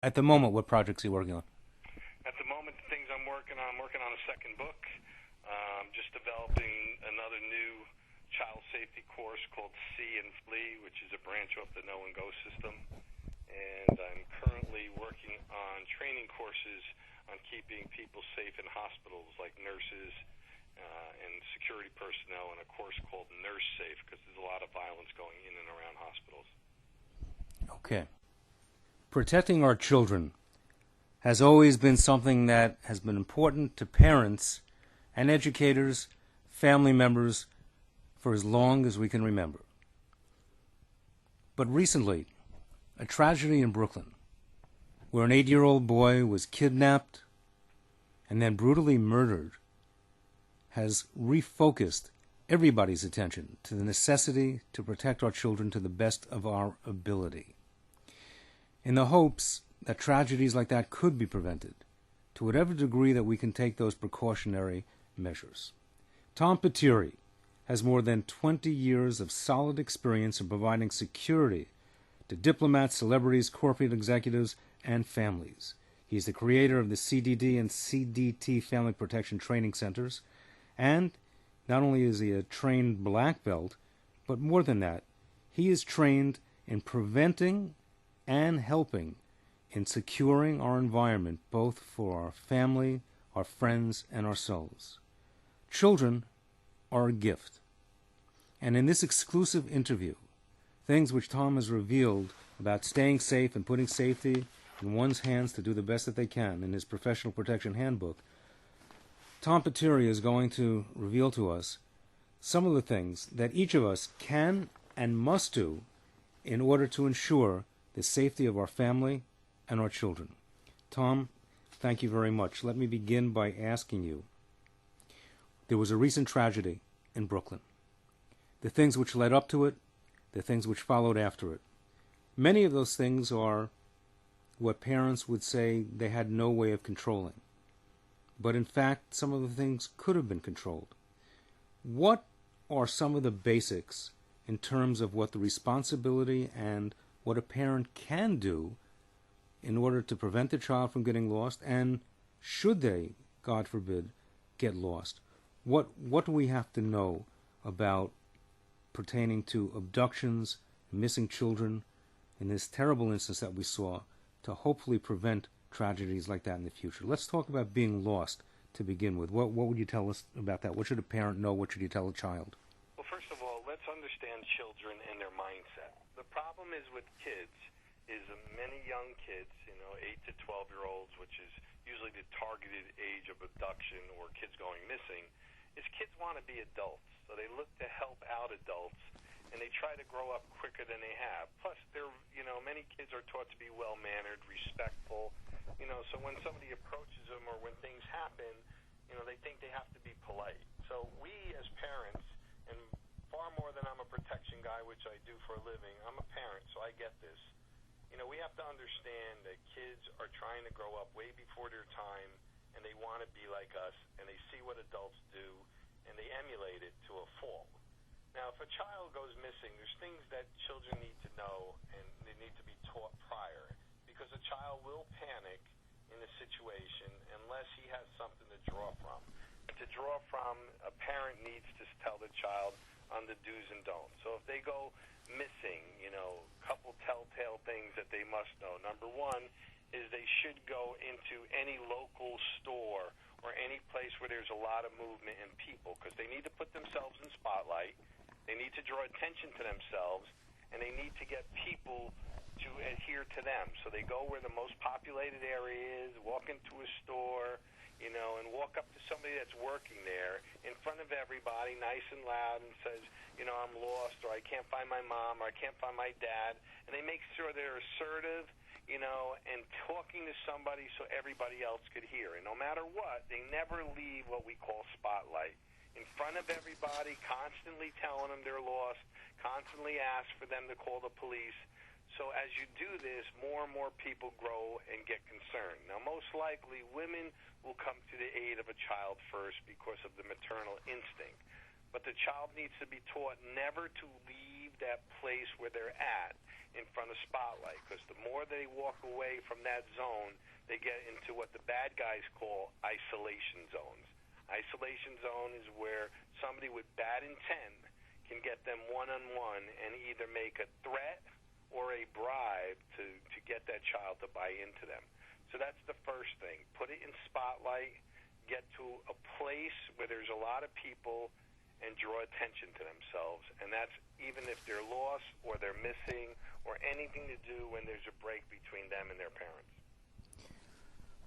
At the moment, what projects are you working on? At the moment, the things I'm working on a second book. Just developing another new child safety course called See and Flee, which is a branch off the Know and Go system. And I'm currently working on training courses on keeping people safe in hospitals, like nurses and security personnel, and a course called Nurse Safe, because there's a lot of violence going in and around hospitals. Okay. Protecting our children has always been something that has been important to parents and educators, family members, for as long as we can remember. But recently, a tragedy in Brooklyn, where an 8-year-old boy was kidnapped and then brutally murdered, has refocused everybody's attention to the necessity to protect our children to the best of our ability, in the hopes that tragedies like that could be prevented, to whatever degree that we can take those precautionary measures. Tom Petiri has more than 20 years of solid experience in providing security to diplomats, celebrities, corporate executives, and families. He's the creator of the CDD and CDT Family Protection Training Centers, and not only is he a trained black belt, but more than that, he is trained in preventing and helping in securing our environment, both for our family, our friends, and ourselves. Children are a gift. And in this exclusive interview, things which Tom has revealed about staying safe and putting safety in one's hands to do the best that they can in his Professional Protection Handbook, Tom Petiri is going to reveal to us some of the things that each of us can and must do in order to ensure the safety of our family and our children. Tom, thank you very much. Let me begin by asking you, there was a recent tragedy in Brooklyn. The things which led up to it, the things which followed after it. Many of those things are what parents would say they had no way of controlling. But in fact, some of the things could have been controlled. What are some of the basics in terms of what the responsibility and what a parent can do in order to prevent the child from getting lost, and should they, God forbid, get lost? What do we have to know about pertaining to abductions, missing children, in this terrible instance that we saw, to hopefully prevent tragedies like that in the future? Let's talk about being lost to begin with. What would you tell us about that? What should a parent know? What should you tell a child? Well, first of all, let's understand children and their mindset. The problem is with kids is many young kids, 8 to 12-year-olds, which is usually the targeted age of abduction or kids going missing, is kids want to be adults. So they look to help out adults, and they try to grow up quicker than they have. Plus, many kids are taught to be well-mannered, respectful. So when somebody approaches them or when things happen, they think they have to be polite. So we as parents, and far more than I'm a protection guy, which I do for a living, I'm a parent, so I get this. We have to understand that kids are trying to grow up way before their time, and they want to be like us, and they see what adults do, and they emulate it to a fault. Now, if a child goes missing, there's things that children need to know, and they need to be taught prior, because a child will panic in a situation unless he has something to draw from. And to draw from, a parent needs to tell the child on the do's and don'ts. So if they go missing, couple telltale things that they must know. Number one is they should go into any local store or any place where there's a lot of movement and people, because they need to put themselves in spotlight, they need to draw attention to themselves, and they need to get people to adhere to them. So they go where the most populated area is, walk into a store, and walk up to somebody that's working there in front of everybody, nice and loud, and says, I'm lost, or I can't find my mom, or I can't find my dad. And they make sure they're assertive, and talking to somebody so everybody else could hear. And no matter what, they never leave what we call spotlight. In front of everybody, constantly telling them they're lost, constantly ask for them to call the police. So as you do this, more and more people grow and get concerned. Now, most likely, women will come to the aid of a child first because of the maternal instinct. But the child needs to be taught never to leave that place where they're at. in front of spotlight, because the more they walk away from that zone, they get into what the bad guys call isolation zones. Isolation zone is where somebody with bad intent can get them one-on-one and either make a threat or a bribe to get that child to buy into them. So that's the first thing. Put it in spotlight, get to a place where there's a lot of people, and draw attention to themselves. And that's even if they're lost or they're missing or anything to do when there's a break between them and their parents.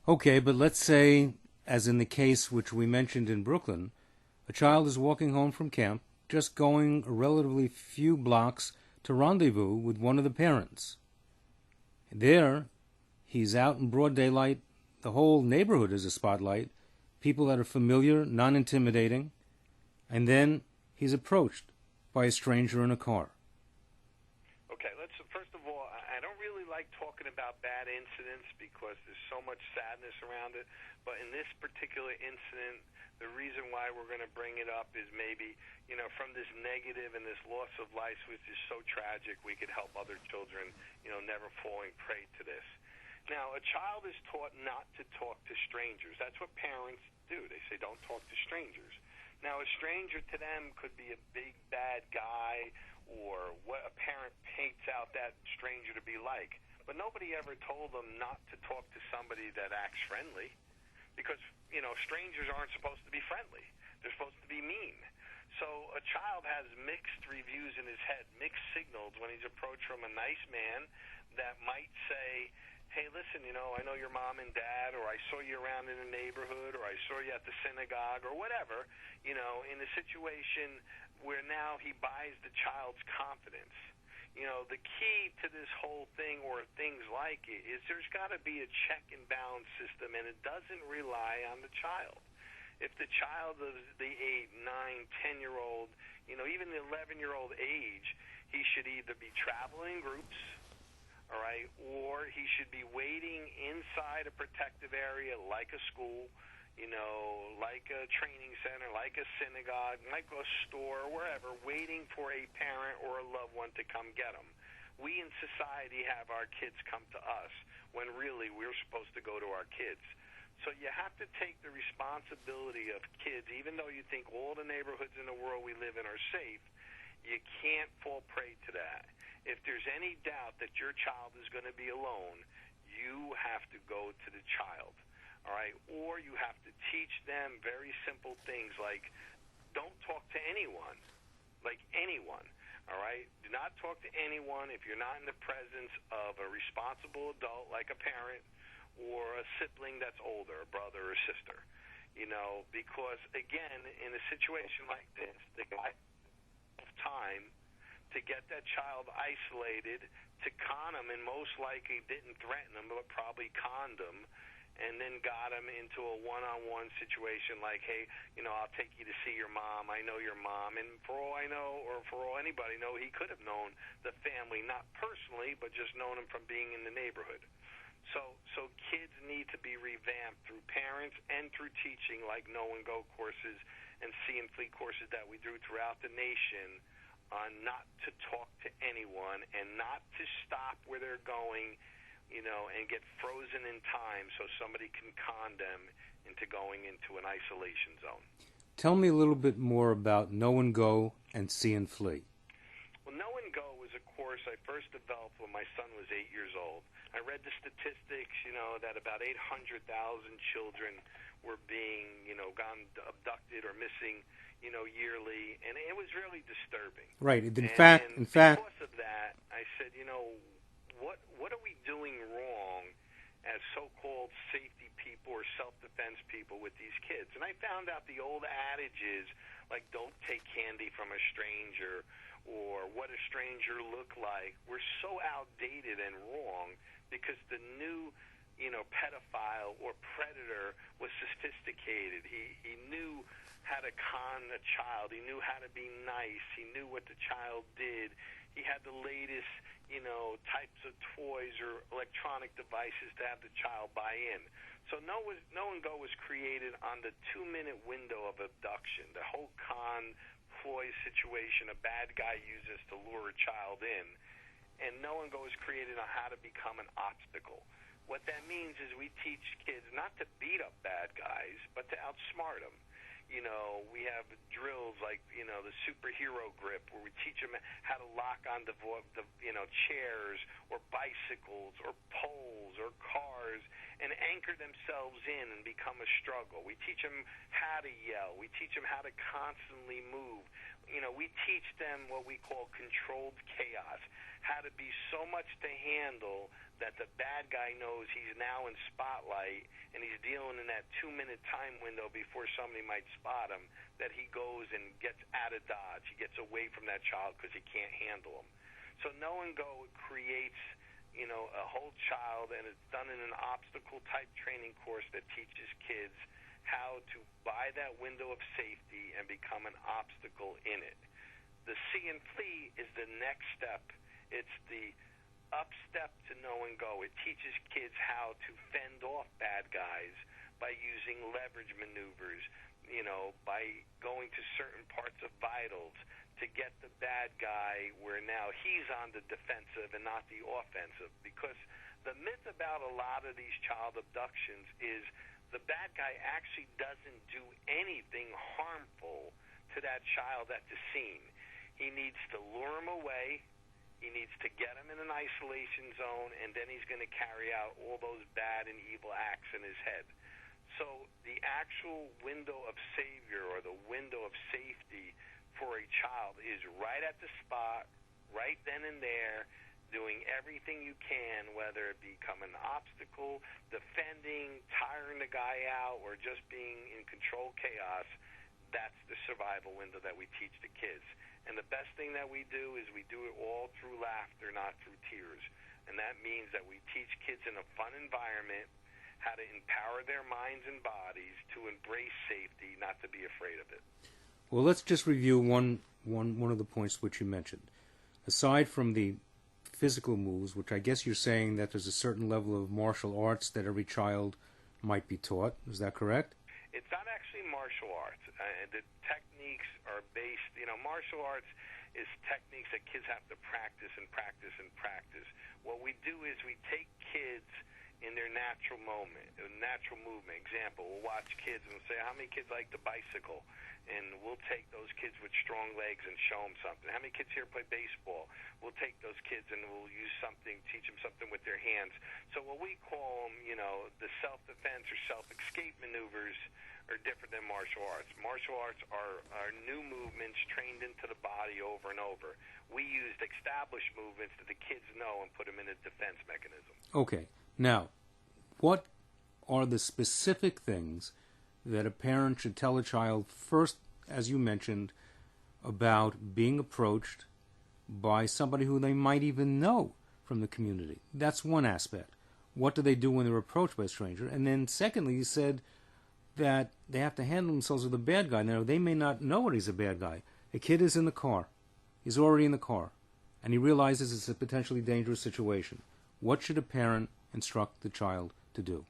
Okay, but let's say, as in the case which we mentioned in Brooklyn, a child is walking home from camp, just going a relatively few blocks to rendezvous with one of the parents. There, he's out in broad daylight. The whole neighborhood is a spotlight. People that are familiar, non-intimidating. And then he's approached by a stranger in a car. Okay, first of all, I don't really like talking about bad incidents because there's so much sadness around it. But in this particular incident, the reason why we're going to bring it up is maybe, from this negative and this loss of life, which is so tragic, we could help other children, never falling prey to this. Now, a child is taught not to talk to strangers. That's what parents do. They say, don't talk to strangers. Now, a stranger to them could be a big, bad guy or what a parent paints out that stranger to be like. But nobody ever told them not to talk to somebody that acts friendly because, strangers aren't supposed to be friendly. They're supposed to be mean. So a child has mixed reviews in his head, mixed signals when he's approached from a nice man that might say, hey, listen, I know your mom and dad, or I saw you around in the neighborhood, or I saw you at the synagogue, or whatever, in a situation where now he buys the child's confidence. The key to this whole thing, or things like it, is there's got to be a check and balance system, and it doesn't rely on the child. If the child is the 8, 9, 10-year-old, even the 11-year-old age, he should either be traveling in groups, all right, or he should be waiting inside a protective area like a school, like a training center, like a synagogue, like a store, wherever, waiting for a parent or a loved one to come get him. We in society have our kids come to us when really we're supposed to go to our kids. So you have to take the responsibility of kids, even though you think all the neighborhoods in the world we live in are safe, you can't fall prey to that. If there's any doubt that your child is going to be alone, you have to go to the child, all right? Or you have to teach them very simple things like don't talk to anyone, like anyone, all right? Do not talk to anyone if you're not in the presence of a responsible adult like a parent or a sibling that's older, a brother or sister, because, again, in a situation like this, the guy has time to get that child isolated, to con him, and most likely didn't threaten him, but probably conned him, and then got him into a one-on-one situation like, hey, I'll take you to see your mom. I know your mom. And for all I know, or for all anybody know, he could have known the family, not personally, but just known him from being in the neighborhood. So kids need to be revamped through parents and through teaching, like Know and Go courses and See and Flee courses that we do throughout the nation, on not to talk to anyone and not to stop where they're going, and get frozen in time so somebody can con them into going into an isolation zone. Tell me a little bit more about Know and Go and See and Flee. Well, Know and Go was a course I first developed when my son was 8 years old. I read the statistics, that about 800,000 children were being, gone abducted or missing, yearly, and it was really disturbing. Right. In fact, because of that, I said, what are we doing wrong as so-called safety people or self-defense people with these kids? And I found out the old adages, like don't take candy from a stranger or what a stranger look like, were so outdated and wrong because the new pedophile or predator was sophisticated. He knew how to con a child. He knew how to be nice. He knew what the child did. He had the latest, types of toys or electronic devices to have the child buy in. So Know and Go was created on the 2-minute window of abduction, the whole con ploy situation a bad guy uses to lure a child in. and No and Go is created on how to become an obstacle. What that means is we teach kids not to beat up bad guys, but to outsmart them. We have drills like, the superhero grip, where we teach them how to lock on the chairs or bicycles or poles or cars and anchor themselves in and become a struggle. We teach them how to yell. We teach them how to constantly move. We teach them what we call controlled chaos, how to be so much to handle that the bad guy knows he's now in spotlight and he's dealing in that 2-minute time window before somebody might spot him, that he goes and gets out of dodge. He gets away from that child because he can't handle him. So No and Go creates, a whole child, and it's done in an obstacle-type training course that teaches kids how to buy that window of safety and become an obstacle in it. The See and Flee is the next step. It's the up step to No and Go. It teaches kids how to fend off bad guys by using leverage maneuvers, by going to certain parts of vitals to get the bad guy where now he's on the defensive and not the offensive. Because the myth about a lot of these child abductions is the bad guy actually doesn't do anything harmful to that child at the scene. He needs to lure him away. He needs to get him in an isolation zone, and then he's going to carry out all those bad and evil acts in his head. So the actual window of savior, or the window of safety for a child, is right at the spot, right then and there, doing everything you can, whether it become an obstacle, defending, tiring the guy out, or just being in control chaos. That's the survival window that we teach the kids. And the best thing that we do is we do it all through laughter, not through tears. And that means that we teach kids in a fun environment how to empower their minds and bodies to embrace safety, not to be afraid of it. Well, let's just review one of the points which you mentioned. Aside from the physical moves, which I guess you're saying that there's a certain level of martial arts that every child might be taught. Is that correct? It's not actually martial arts. The techniques are based, martial arts is techniques that kids have to practice and practice and practice. What we do is we take kids in their natural movement. Example, we'll watch kids and say, how many kids like to bicycle? And we'll take those kids with strong legs and show them something. How many kids here play baseball? We'll take those kids and we'll use something, teach them something with their hands. So what we call them, the self-defense or self-escape maneuvers are different than martial arts. Martial arts are new movements trained into the body over and over. We used established movements that the kids know and put them in a defense mechanism. Okay. Now, what are the specific things that a parent should tell a child first, as you mentioned, about being approached by somebody who they might even know from the community? That's one aspect. What do they do when they're approached by a stranger? And then secondly, you said that they have to handle themselves with a bad guy. Now, they may not know what he's a bad guy. A kid is in the car. He's already in the car. And he realizes it's a potentially dangerous situation. What should a parent instruct the child to do?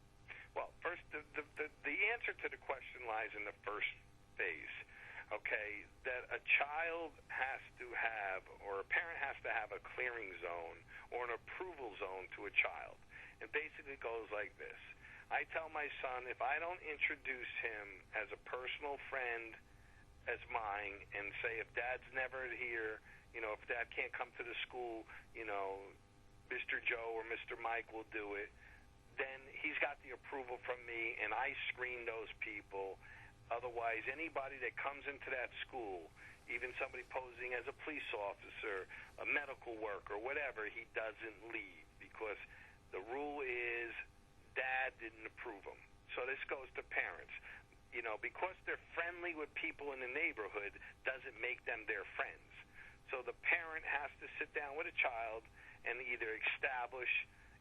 Well, first, the answer to the question lies in the first phase, okay, that a child has to have, or a parent has to have a clearing zone or an approval zone to a child. It basically goes like this. I tell my son, if I don't introduce him as a personal friend as mine and say, if Dad's never here, if Dad can't come to the school, Mr. Joe or Mr. Mike will do it, then he's got the approval from me, and I screen those people. Otherwise, anybody that comes into that school, even somebody posing as a police officer, a medical worker, whatever, he doesn't leave, because the rule is Dad didn't approve them. So this goes to parents. Because they're friendly with people in the neighborhood doesn't make them their friends. So the parent has to sit down with a child and either establish,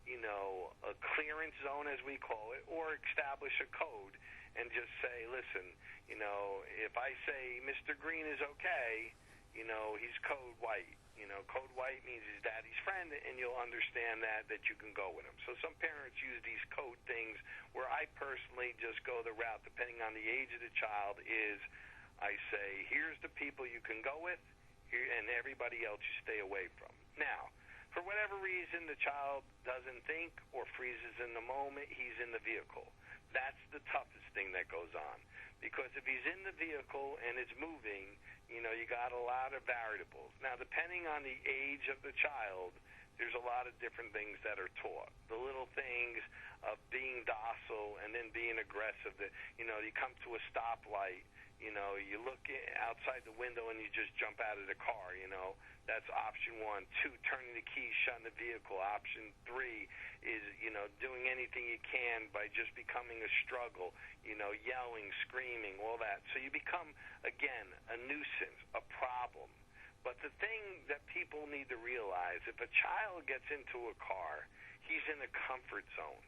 a clearance zone, as we call it, or establish a code and just say, listen, if I say Mr. Green is okay, he's code white. Code white means he's Daddy's friend, and you'll understand that you can go with him. So some parents use these code things where I personally just go the route, depending on the age of the child, is I say, here's the people you can go with, and everybody else you stay away from. Now, For whatever reason, the child doesn't think or freezes in the moment he's in the vehicle. That's the toughest thing that goes on. Because if he's in the vehicle and it's moving, you got a lot of variables. Now, depending on the age of the child, there's a lot of different things that are taught. The little things of being docile and then being aggressive. You come to a stoplight, you look outside the window and you just jump out of the car, That's option 1. 2, turning the keys, shutting the vehicle. Option 3 is, doing anything you can by just becoming a struggle, yelling, screaming, all that. So you become, again, a nuisance, a problem. But the thing that people need to realize, if a child gets into a car, he's in a comfort zone,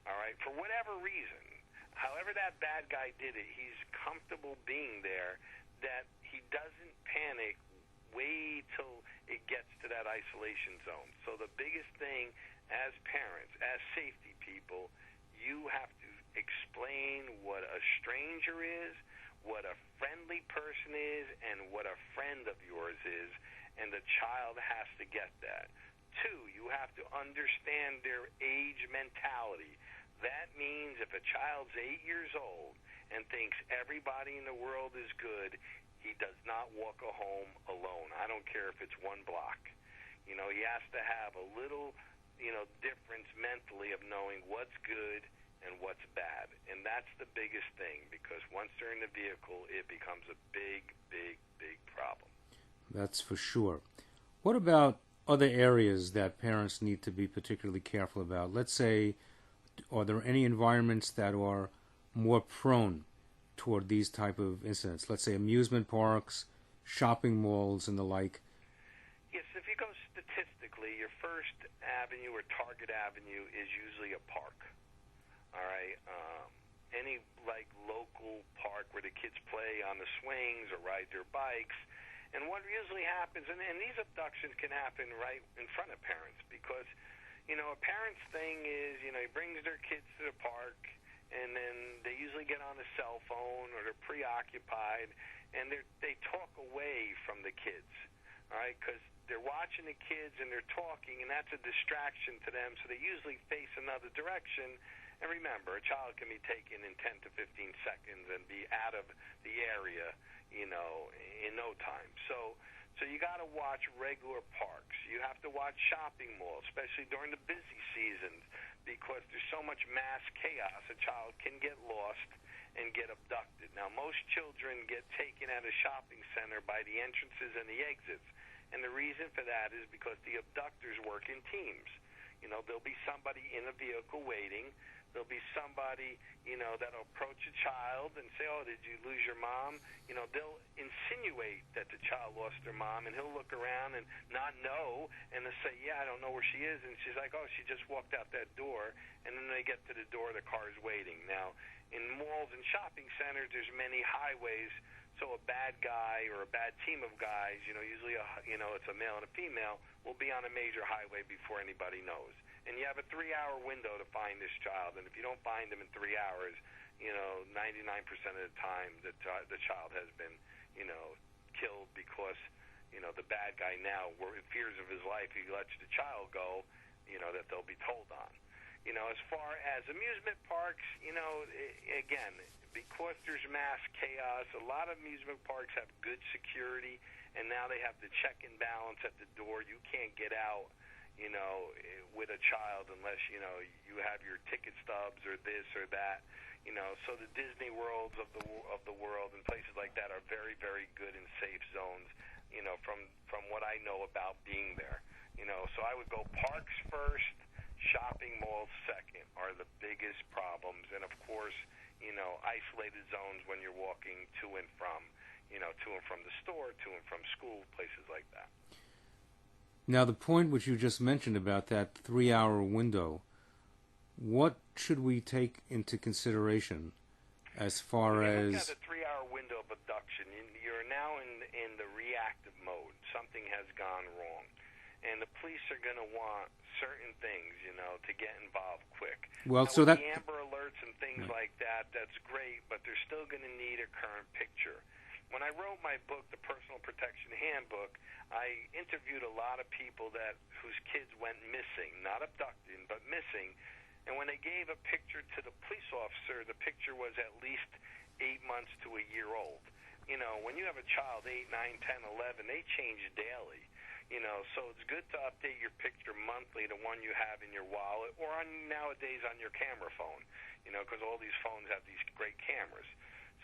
all right, for whatever reason. However that bad guy did it, he's comfortable being there, that he doesn't panic. Wait till it gets to that isolation zone. So the biggest thing as parents, as safety people, you have to explain what a stranger is, what a friendly person is, and what a friend of yours is, and the child has to get that. 2, you have to understand their age mentality. That means if a child's 8 years old and thinks everybody in the world is good, he does not walk home alone. I don't care if it's 1 block. He has to have a little, difference mentally of knowing what's good and what's bad. And that's the biggest thing, because once they're in the vehicle, it becomes a big, big, big problem. That's for sure. What about other areas that parents need to be particularly careful about? Let's say, are there any environments that are more prone toward these type of incidents? Let's say amusement parks, shopping malls, and the like. Yes, if you go statistically, your first avenue or target avenue is usually a park. All right, any local park where the kids play on the swings or ride their bikes. And what usually happens, and these abductions can happen right in front of parents, because a parent's thing is, he brings their kids to the park, and then they usually get on a cell phone or they're preoccupied, and they talk away from the kids, all right, because they're watching the kids and they're talking, and that's a distraction to them, so they usually face another direction. And remember, a child can be taken in 10 to 15 seconds and be out of the area, in no time. So you got to watch regular parks. You have to watch shopping malls, especially during the busy seasons, because there's so much mass chaos. A child can get lost and get abducted. Now, most children get taken at a shopping center by the entrances and the exits. And the reason for that is because the abductors work in teams. There'll be somebody in a vehicle waiting. There'll be somebody, that'll approach a child and say, "Oh, did you lose your mom?" They'll insinuate that the child lost their mom, and he'll look around and not know, and they'll say, "Yeah, I don't know where she is." And she's like, "Oh, she just walked out that door." And then they get to the door, the car's waiting. Now, in malls and shopping centers, there's many highways, so a bad guy or a bad team of guys, usually it's a male and a female, will be on a major highway before anybody knows. And you have a 3-hour window to find this child, and if you don't find him in 3 hours, 99% of the time the child has been, killed, because, the bad guy now, in fears of his life, he lets the child go, that they'll be told on. As far as amusement parks, again, because there's mass chaos, a lot of amusement parks have good security, and now they have the check and balance at the door. You can't get out, with a child unless, you have your ticket stubs or this or that. So the Disney Worlds of the world and places like that are very, very good and safe zones, from what I know about being there. So I would go parks first, shopping malls second are the biggest problems. And of course, isolated zones when you're walking to and from the store, to and from school, places like that. Now, the point which you just mentioned about that 3-hour window, what should we take into consideration as far as... Look at the 3-hour window of abduction. You're now in the reactive mode. Something has gone wrong. And the police are going to want certain things, to get involved quick. Well, now, so that... the Amber Alerts and things like that, that's great, but they're still going to need a current picture. When I wrote my book, The Personal Protection Handbook, I interviewed a lot of people whose kids went missing, not abducted, but missing. And when they gave a picture to the police officer, the picture was at least 8 months to a year old. You know, when you have a child 8, 9, 10, 11, they change daily. You know, so it's good to update your picture monthly, the one you have in your wallet, or nowadays on your camera phone, you know, because all these phones have these great cameras.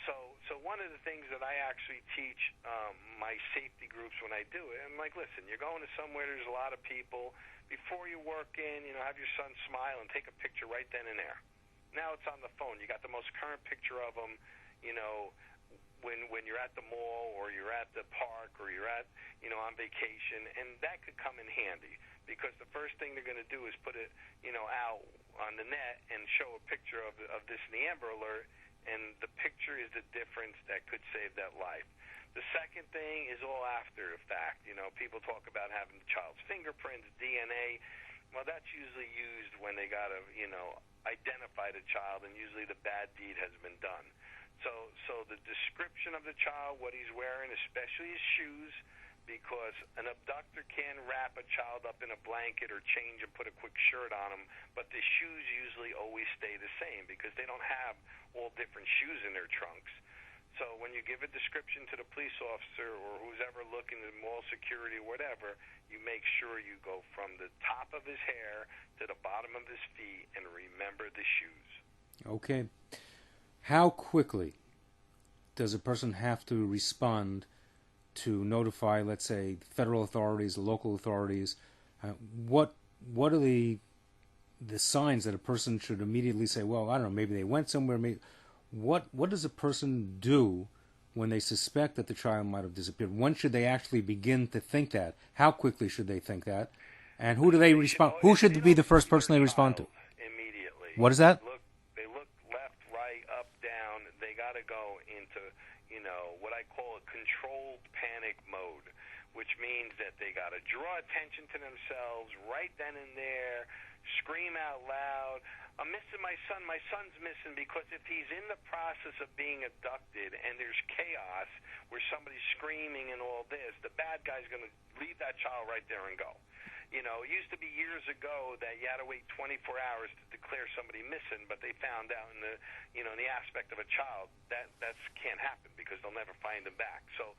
So one of the things that I actually teach my safety groups when I do it, I'm like, listen, you're going to somewhere, there's a lot of people. Before you work in, you know, have your son smile and take a picture right then and there. Now it's on the phone. You got the most current picture of them, you know, when you're at the mall or you're at the park or you're at, you know, on vacation, and that could come in handy because the first thing they're going to do is put it, you know, out on the net and show a picture of this in the Amber Alert, and the picture is the difference that could save that life. The second thing is all after the fact. You know, people talk about having the child's fingerprints, DNA. Well, that's usually used when they got to, you know, identify the child, and usually the bad deed has been done. So the description of the child, what he's wearing, especially his shoes, because an abductor can wrap a child up in a blanket or change and put a quick shirt on him, but the shoes usually always stay the same because they don't have all different shoes in their trunks. So when you give a description to the police officer or who's ever looking at mall security or whatever, you make sure you go from the top of his hair to the bottom of his feet and remember the shoes. Okay. How quickly does a person have to respond to notify, let's say, federal authorities, local authorities? What are the signs that a person should immediately say, well, I don't know, maybe they went somewhere. Maybe what does a person do when they suspect that the child might have disappeared? When should they actually begin to think that? How quickly should they think that? And who do they respond? Who should be the first person they respond to? Immediately. What is that? They look left, right, up, down. They got to go into, you know, what I call a controlled panic mode, which means that they got to draw attention to themselves right then and there, scream out loud, I'm missing my son. My son's missing, because if he's in the process of being abducted and there's chaos where somebody's screaming and all this, the bad guy's going to leave that child right there and go. You know, it used to be years ago that you had to wait 24 hours to declare somebody missing, but they found out in the, you know, in the aspect of a child that can't happen because they'll never find them back. So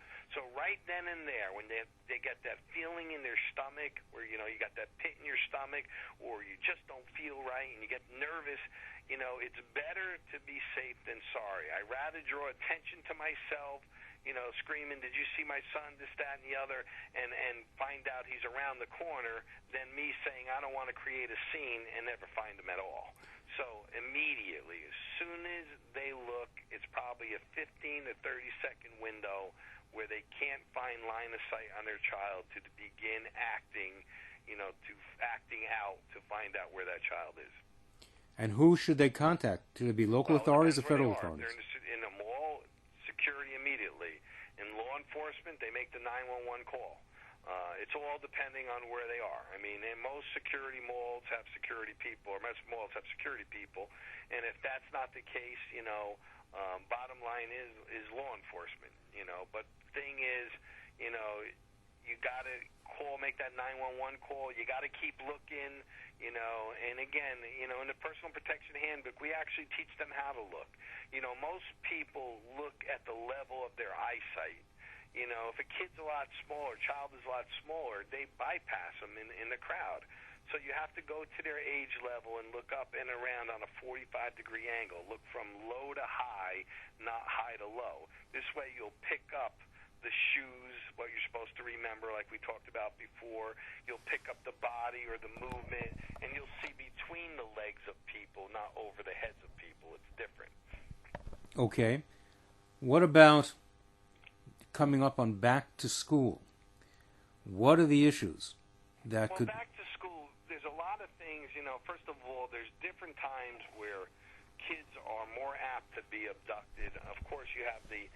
right then and there, when they get that feeling in their stomach, where, you know, you got that pit in your stomach, or you just don't feel right and you get nervous, you know, it's better to be safe than sorry. I'd rather draw attention to myself, you know, screaming, did you see my son, this, that, and the other, and find out he's around the corner, than me saying I don't want to create a scene and never find him at all. So immediately, as soon as they look, it's probably a 15 to 30-second window where they can't find line of sight on their child to begin acting, you know, acting out to find out where that child is. And who should they contact? Should it be local authorities or federal authorities? In a mall, security immediately. In law enforcement, they make the 911 call. It's all depending on where they are. I mean, and most security malls have security people, or most malls have security people. And if that's not the case, you know, bottom line is law enforcement, you know. But the thing is, you know, you got to make that 911 call. You got to keep looking, you know. And again, you know, in the Personal Protection Handbook, we actually teach them how to look. You know, most people look at the level of their eyesight. You know, if a kid's a lot smaller, child is a lot smaller, they bypass them in the crowd. So you have to go to their age level and look up and around on a 45-degree angle. Look from low to high, not high to low. This way you'll pick up the shoes, what you're supposed to remember, like we talked about before. You'll pick up the body or the movement, and you'll see between the legs of people, not over the heads of people. It's different. Okay. What about coming up on back to school? What are the issues that could... Back to school, there's a lot of things, you know. First of all, there's different times where kids are more apt to be abducted. Of course, you have the,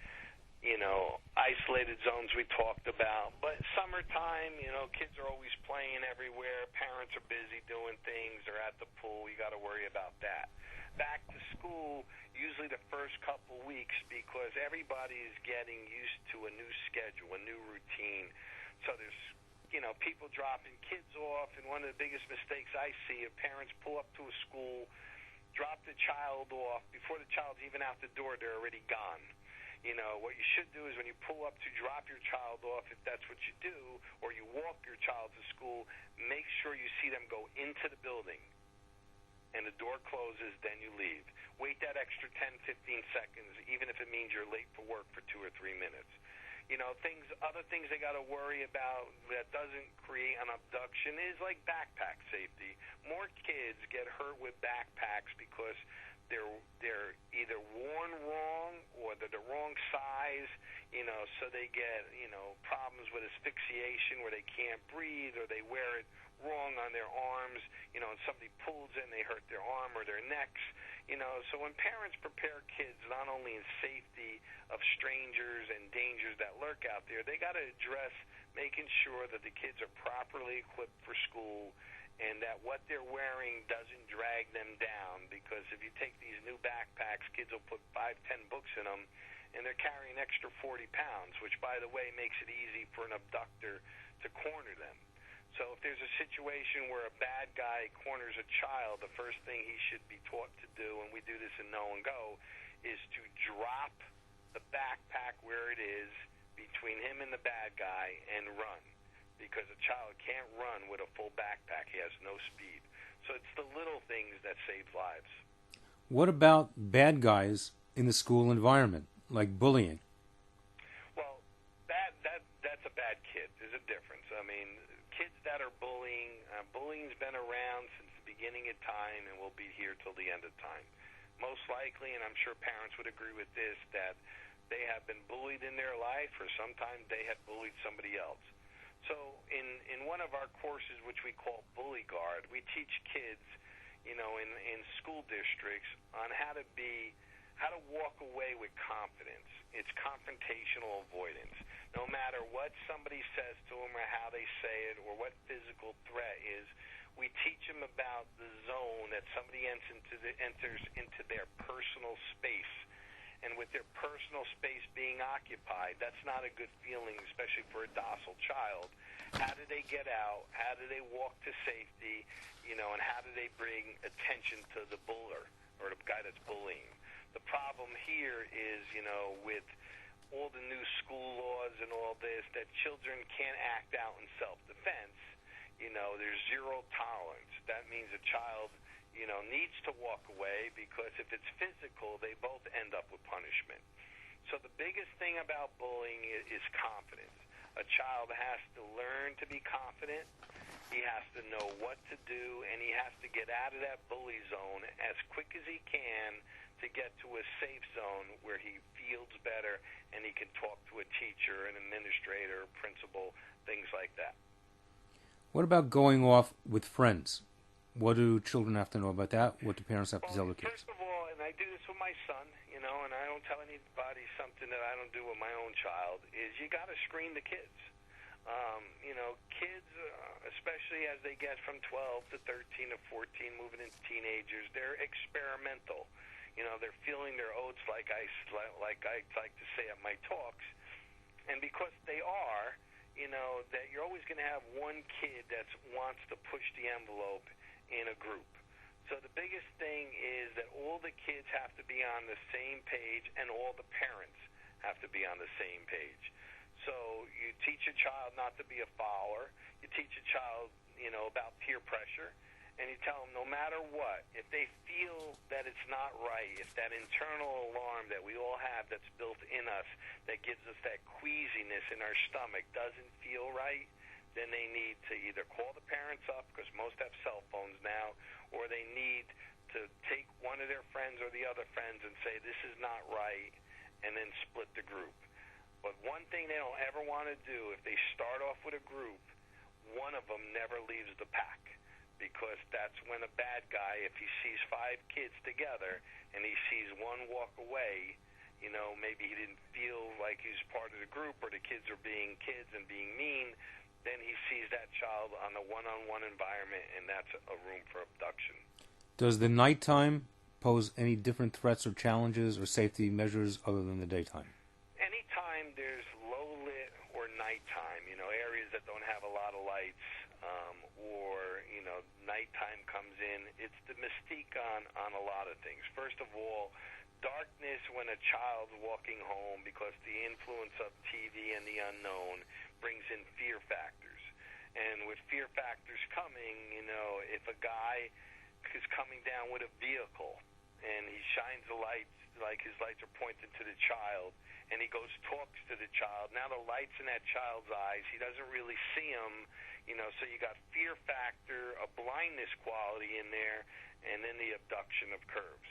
you know, isolated zones we talked about. But summertime, you know, kids are always playing everywhere. Parents are busy doing things. They're at the pool. You got to worry about that. Back to school usually the first couple weeks because everybody is getting used to a new schedule, a new routine. So there's, people dropping kids off, and one of the biggest mistakes I see is parents pull up to a school, drop the child off. Before the child's even out the door, they're already gone. What you should do is when you pull up to drop your child off, if that's what you do, or you walk your child to school, make sure you see them go into the building and the door closes, then you leave. Wait that extra 10, 15 seconds, even if it means you're late for work for 2 or 3 minutes. Other things they got to worry about that doesn't create an abduction is like backpack safety. More kids get hurt with backpacks because they're either worn wrong or they're the wrong size, so they get, problems with asphyxiation where they can't breathe, or they wear it wrong on their arms, and somebody pulls in, they hurt their arm or their necks, so when parents prepare kids not only in safety of strangers and dangers that lurk out there, they got to address making sure that the kids are properly equipped for school and that what they're wearing doesn't drag them down, because if you take these new backpacks, kids will put 5-10 books in them, and they're carrying an extra 40 pounds, which, by the way, makes it easy for an abductor to corner them. So if there's a situation where a bad guy corners a child, the first thing he should be taught to do, and we do this in No and Go, is to drop the backpack where it is between him and the bad guy and run, because a child can't run with a full backpack. He has no speed. So it's the little things that save lives. What about bad guys in the school environment, like bullying? Well, that's a bad kid. There's a difference. I mean, kids that are bullying's been around since the beginning of time and will be here till the end of time. Most likely, and I'm sure parents would agree with this, that they have been bullied in their life, or sometimes they have bullied somebody else. So in one of our courses, which we call Bully Guard, we teach kids, in school districts on how to walk away with confidence. It's confrontational avoidance. No matter what somebody says to them or how they say it or what physical threat is, we teach them about the zone that somebody enters into their personal space. And with their personal space being occupied, that's not a good feeling, especially for a docile child. How do they get out? How do they walk to safety? And how do they bring attention to the buller or the guy that's bullying? The problem here is, with all the new school laws and all this, that children can't act out in self-defense. There's zero tolerance. That means a child needs to walk away, because if it's physical, they both end up with punishment. So the biggest thing about bullying is confidence. A child has to learn to be confident. He has to know what to do, and he has to get out of that bully zone as quick as he can to get to a safe zone where he feels better and he can talk to a teacher, an administrator, principal, things like that. What about going off with friends? What do children have to know about that? What do parents have to tell their kids? First of all, and I do this with my son, and I don't tell anybody something that I don't do with my own child, is you got to screen the kids. Kids, especially as they get from 12 to 13 to 14, moving into teenagers, they're experimental. They're feeling their oats, like I like to say at my talks. And because they are, that you're always going to have one kid that wants to push the envelope in a group. So the biggest thing is that all the kids have to be on the same page, and all the parents have to be on the same page. So you teach a child not to be a follower. You teach a child, about peer pressure, and you tell them no matter what, if they feel that it's not right, if that internal alarm that we all have that's built in us that gives us that queasiness in our stomach doesn't feel right, then they need to either call the parents up, because most have cell phones now, or they need to take one of their friends or the other friends and say, this is not right, and then split the group. But one thing they don't ever want to do, if they start off with a group, one of them never leaves the pack, because that's when a bad guy, if he sees 5 kids together and he sees one walk away, maybe he didn't feel like he's part of the group, or the kids are being kids and being mean, then he sees that child on a one-on-one environment, and that's a room for abduction. Does the nighttime pose any different threats or challenges or safety measures other than the daytime? Anytime there's low lit or nighttime, areas that don't have a lot of lights, or nighttime comes in, it's the mystique on a lot of things. First of all, darkness when a child's walking home, because the influence of TV and the unknown brings in fear factors. And with fear factors coming, if a guy is coming down with a vehicle and he shines the lights, like his lights are pointed to the child, and he goes talks to the child, now the light's in that child's eyes, he doesn't really see them, so you got fear factor, a blindness quality in there, and then the abduction of curves.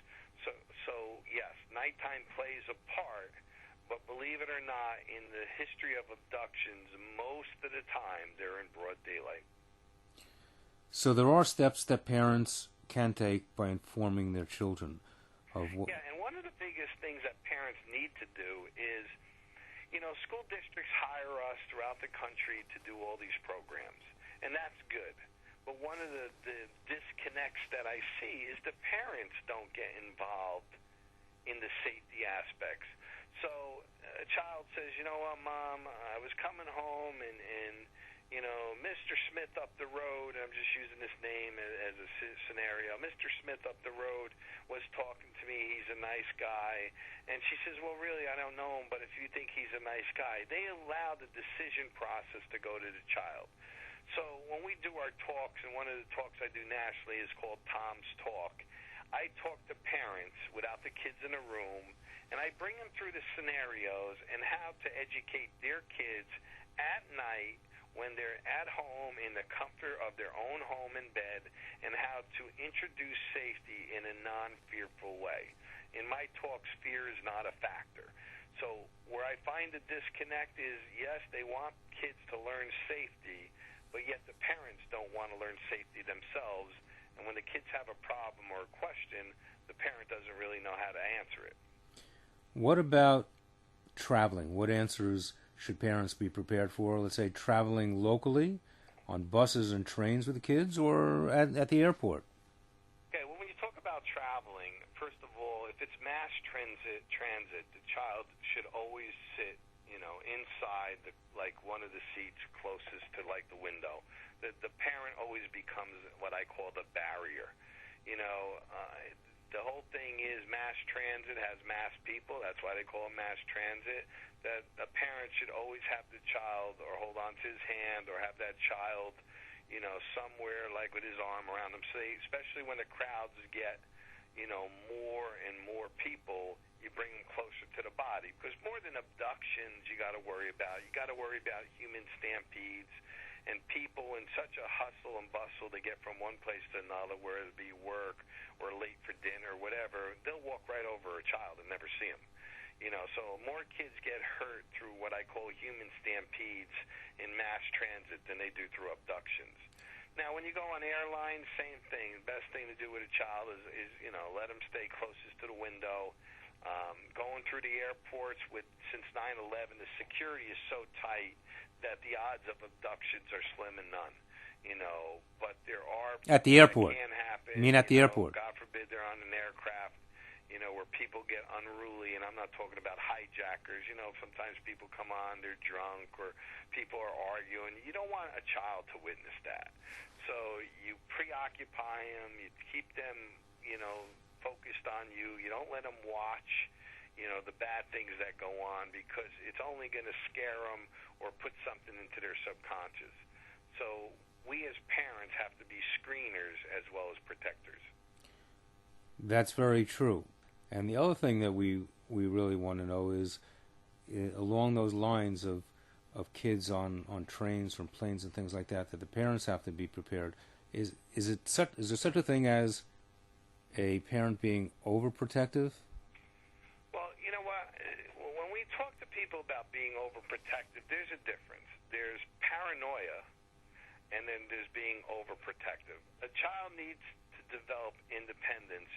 So yes, nighttime plays a part, but believe it or not, in the history of abductions, most of the time they're in broad daylight. So there are steps that parents can take by informing their children of what... Yeah, and one of the biggest things that parents need to do is, school districts hire us throughout the country to do all these programs, and that's good. But one of the disconnects that I see is the parents don't get involved in the safety aspects. So a child says, you know what, Mom, I was coming home and Mr. Smith up the road, I'm just using this name as a scenario, Mr. Smith up the road was talking to me, he's a nice guy. And she says, well, really, I don't know him, but if you think he's a nice guy. They allow the decision process to go to the child. So when we do our talks, and one of the talks I do nationally is called Tom's Talk, I talk to parents without the kids in a room, and I bring them through the scenarios and how to educate their kids at night when they're at home in the comfort of their own home in bed, and how to introduce safety in a non-fearful way. In my talks, fear is not a factor. So where I find the disconnect is, yes, they want kids to learn safety, but yet the parents don't want to learn safety themselves. And when the kids have a problem or a question, the parent doesn't really know how to answer it. What about traveling? What answers should parents be prepared for? Let's say traveling locally on buses and trains with the kids, or at the airport? Okay, well, when you talk about traveling, first of all, if it's mass transit, the child should always sit inside one of the seats closest to the window. The parent always becomes what I call the barrier. The whole thing is mass transit has mass people. That's why they call it mass transit. That a parent should always have the child or hold on to his hand or have that child, somewhere with his arm around him. So especially when the crowds get, more and more people, you bring them closer to the body. Because more than abductions you got to worry about. You got to worry about human stampedes and people in such a hustle and bustle to get from one place to another, whether it be work or late for dinner or whatever. They'll walk right over a child and never see him. So more kids get hurt through what I call human stampedes in mass transit than they do through abductions. Now, when you go on airlines, same thing. The best thing to do with a child is let them stay closest to the window. Going through the airports since 9/11, the security is so tight that the odds of abductions are slim and none. But there are at the airport. Can happen. You mean at the airport? God forbid they're on an aircraft, where people get unruly, and I'm not talking about hijackers. Sometimes people come on, they're drunk, or people are arguing. You don't want a child to witness that. So you preoccupy them, you keep them, focused on you. You don't let them watch, the bad things that go on, because it's only going to scare them or put something into their subconscious. So we as parents have to be screeners as well as protectors. That's very true. And the other thing that we really want to know is, along those lines of kids on trains, from planes and things like that the parents have to be prepared. Is there such a thing as a parent being overprotective? Well, you know what? When we talk to people about being overprotective, there's a difference. There's paranoia, and then there's being overprotective. A child needs to develop independence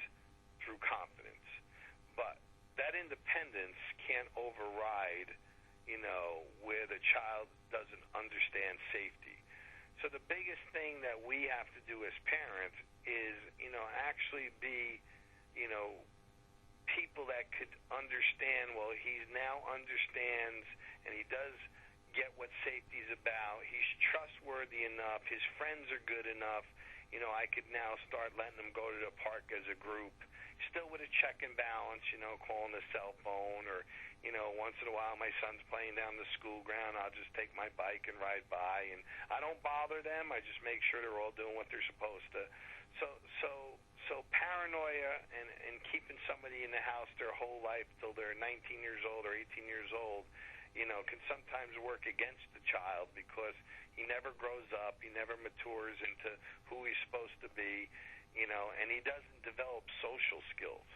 through confidence, but that independence can't override, where the child doesn't understand safety. So the biggest thing that we have to do as parents is, actually be you know, people that could understand, well, he now understands and he does get what safety's about. He's trustworthy enough. His friends are good enough. You know, I could now start letting them go to the park as a group, still with a check and balance, you know, calling the cell phone, or, you know, once in a while my son's playing down the school ground, I'll just take my bike and ride by, and I don't bother them. I just make sure they're all doing what they're supposed to. So paranoia and keeping somebody in the house their whole life till they're 19 years old or 18 years old, you know, can sometimes work against the child because he never grows up, he never matures into who he's supposed to be, you know, and he doesn't develop social skills.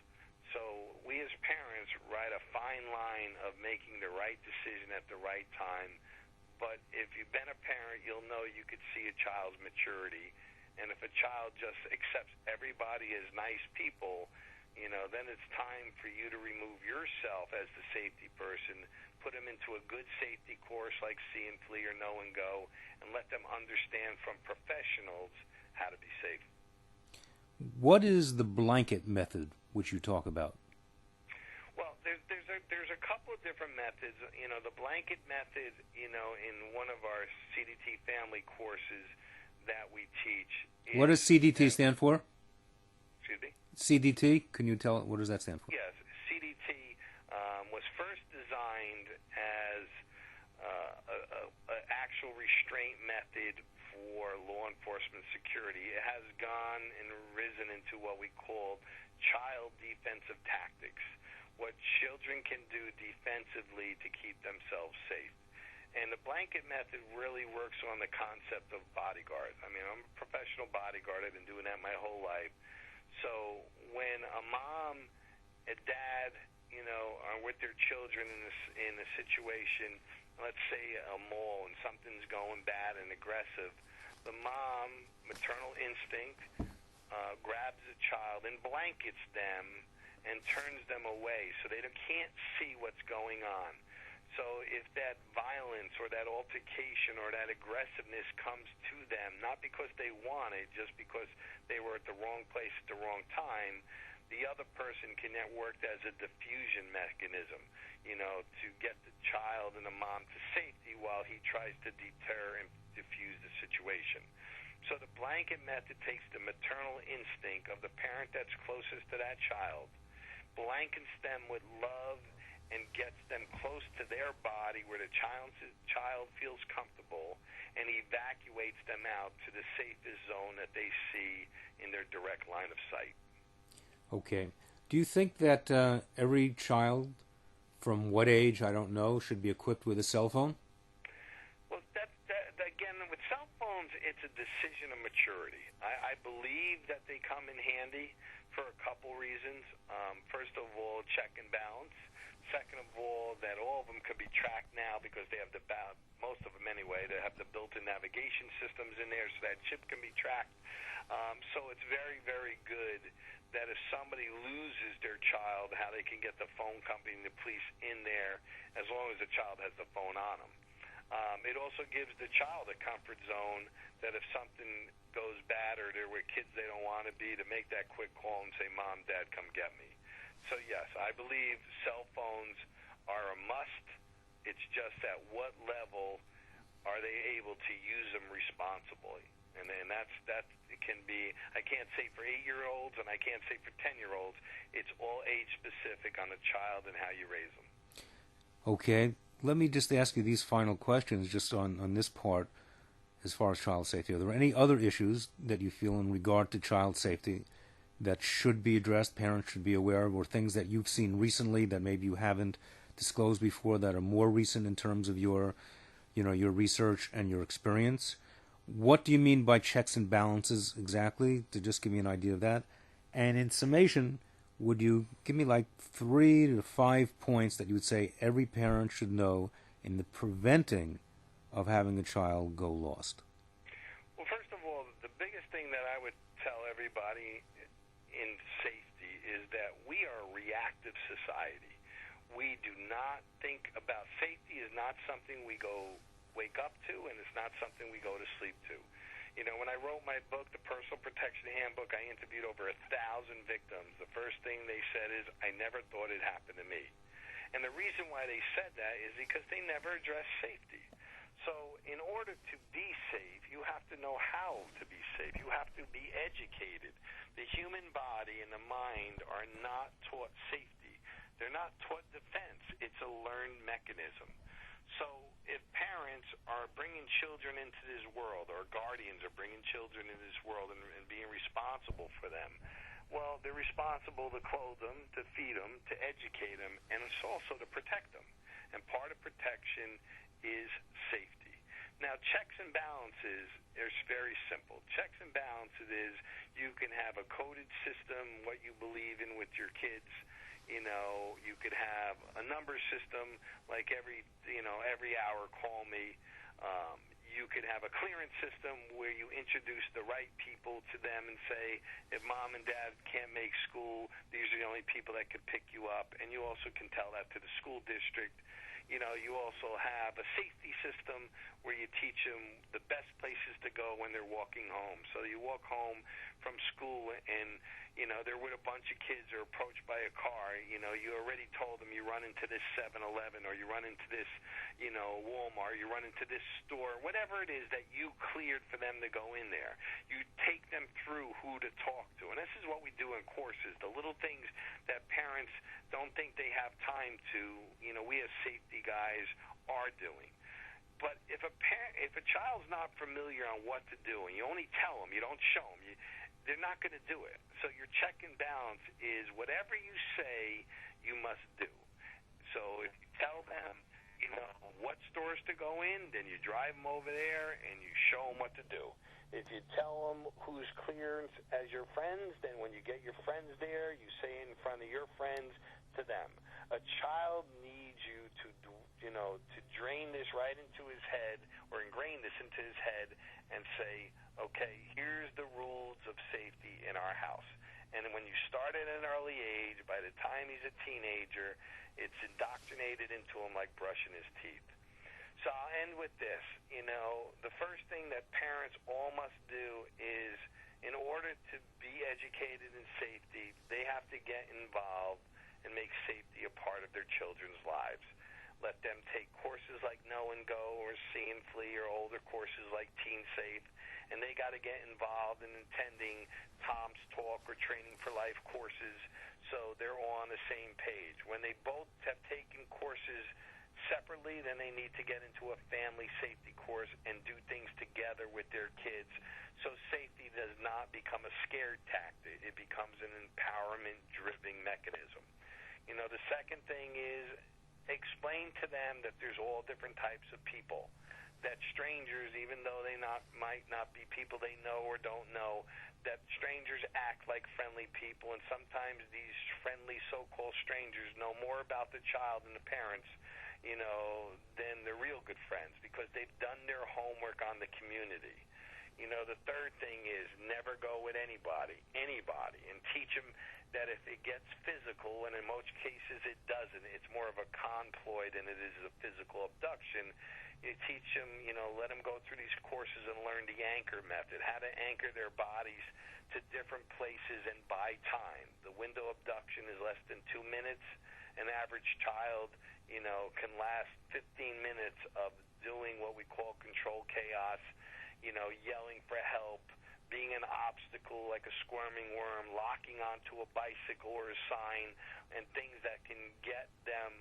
So we as parents ride a fine line of making the right decision at the right time. But if you've been a parent, you'll know you could see a child's maturity. And if a child just accepts everybody as nice people, you know, then it's time for you to remove yourself as the safety person, put them into a good safety course like See and Flee or Know and Go, and let them understand from professionals how to be safe. What is the blanket method which you talk about? Well, there's a couple of different methods. You know, the blanket method, you know, in one of our CDT family courses that we teach. What does CDT stand for? Excuse me? CDT? Can you tell, what does that stand for? Yes, CDT was first designed as an actual restraint method for law enforcement security. It has gone and risen into what we call child defensive tactics, what children can do defensively to keep themselves safe. And the blanket method really works on the concept of bodyguard. I mean, I'm a professional bodyguard. I've been doing that my whole life. So when a mom, a dad, you know, are with their children in a situation, let's say a mall, and something's going bad and aggressive, the mom, maternal instinct, grabs the child and blankets them and turns them away so they can't see what's going on. So if that violence or that altercation or that aggressiveness comes to them, not because they want it, just because they were at the wrong place at the wrong time, the other person can then work as a diffusion mechanism, you know, to get the child and the mom to safety while he tries to deter and diffuse the situation. So the blanket method takes the maternal instinct of the parent that's closest to that child, blankets them with love, and gets them close to their body where the child feels comfortable, and evacuates them out to the safest zone that they see in their direct line of sight. Okay. Do you think that every child, from what age, I don't know, should be equipped with a cell phone? Well, again, with cell phones, it's a decision of maturity. I believe that they come in handy for a couple reasons. First of all, check and balance. Second of all, that all of them could be tracked now because they have most of them anyway, they have the built-in navigation systems in there so that chip can be tracked. So it's very, very good that if somebody loses their child, how they can get the phone company and the police in there as long as the child has the phone on them. It also gives the child a comfort zone that if something goes bad or they're with kids they don't want to be, to make that quick call and say, Mom, Dad, come get me. So, yes, I believe cell phones are a must. It's just at what level are they able to use them responsibly? And that it can be, I can't say for 8-year-olds and I can't say for 10-year-olds. It's all age-specific on the child and how you raise them. Okay. Let me just ask you these final questions just on this part as far as child safety. Are there any other issues that you feel in regard to child safety that should be addressed, parents should be aware of, or things that you've seen recently that maybe you haven't disclosed before that are more recent in terms of your research and your experience? What do you mean by checks and balances exactly, to just give me an idea of that? And in summation, would you give me like 3 to 5 points that you would say every parent should know in the preventing of having a child go lost? Well, first of all, the biggest thing that I would tell everybody in safety is that we are a reactive society. We do not think about safety is not something we go wake up to, and it's not something we go to sleep to. When I wrote my book, The Personal Protection Handbook, I interviewed over 1,000 victims. The first thing they said is, I never thought it happened to me. And the reason why they said that is because they never addressed safety. So in order to be safe, you have to know how to be safe. You have to be educated. The human body and the mind are not taught safety. They're not taught defense. It's a learned mechanism. So if parents are bringing children into this world, or guardians are bringing children into this world and being responsible for them, well, they're responsible to clothe them, to feed them, to educate them, and it's also to protect them. And part of protection is safety. Now, checks and balances is very simple. Checks and balances is you can have a coded system, what you believe in with your kids. You could have a number system, like every hour call me. You could have a clearance system where you introduce the right people to them and say, if mom and dad can't make school, these are the only people that could pick you up. And you also can tell that to the school district. You also have a safety system where you teach them the best places to go when they're walking home. So you walk home from school and, they're with a bunch of kids or approached by a car. You already told them you run into this 7-Eleven or you run into this, Walmart, you run into this store, whatever it is that you cleared for them to go in there. You take them through who to talk to. And this is what we do in courses, the little things that parents don't think they have time to, we as safety guys are doing. But if a child's not familiar on what to do, and you only tell them, you don't show them, they're not going to do it. So your check and balance is whatever you say, you must do. So if you tell them, what stores to go in, then you drive them over there and you show them what to do. If you tell them who's clearance as your friends, then when you get your friends there, you say in front of your friends to them. A child needs you to drain this right into his head, or ingrain this into his head, and say, okay, here's the rules of safety in our house. And when you start at an early age, by the time he's a teenager, it's indoctrinated into him like brushing his teeth. So I'll end with this. The first thing that parents all must do is, in order to be educated in safety, they have to get involved and make safety a part of their children's lives. Let them take courses like Know and Go or See and Flee, or older courses like Teen Safe, and they got to get involved in attending Tom's Talk or Training for Life courses so they're all on the same page. When they both have taken courses separately, then they need to get into a family safety course and do things together with their kids, so safety does not become a scare tactic. It becomes an empowerment-driven mechanism. The second thing is, explain to them that there's all different types of people, that strangers, even though they might not be people they know or don't know, that strangers act like friendly people, and sometimes these friendly so-called strangers know more about the child and the parents, than the real good friends, because they've done their homework on the community. The third thing is, never go with anybody, and teach them that if it gets physical, and in most cases it doesn't, it's more of a conploy than it is a physical abduction. You teach them, let them go through these courses and learn the anchor method, how to anchor their bodies to different places and by time. The window abduction is less than 2 minutes. An average child, can last 15 minutes of doing what we call control chaos, yelling for help, being an obstacle like a squirming worm, locking onto a bicycle or a sign, and things that can get them,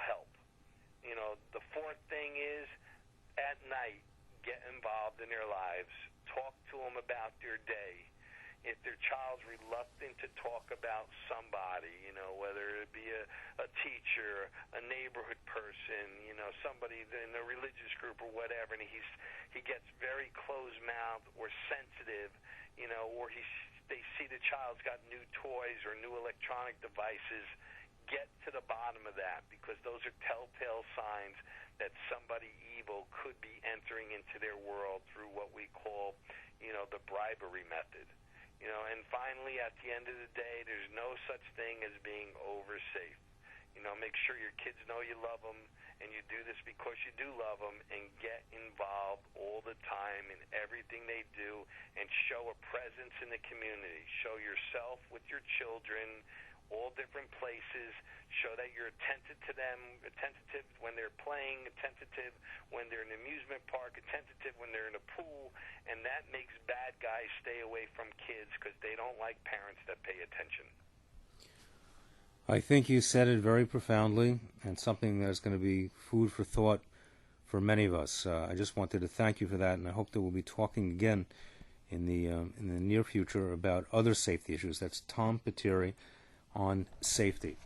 help. The fourth thing is, at night, get involved in their lives. Talk to them about their day. If their child's reluctant to talk about somebody, whether it be a teacher, a neighborhood person, somebody in a religious group or whatever, and he gets very closed-mouthed or sensitive, or they see the child's got new toys or new electronic devices, get to the bottom of that, because those are telltale signs that somebody evil could be entering into their world through what we call, the bribery method. And finally, at the end of the day, there's no such thing as being over safe. Make sure your kids know you love them, and you do this because you do love them, and get involved all the time in everything they do, and show a presence in the community. Show yourself with your children, all different places. Show that you're attentive to them, attentive when they're playing, attentive when they're in an amusement park, attentive when they're in a pool, and that makes bad guys stay away from kids because they don't like parents that pay attention. I think you said it very profoundly, and something that's going to be food for thought for many of us. I just wanted to thank you for that, and I hope that we'll be talking again in the near future about other safety issues. That's Tom Pateri on safety.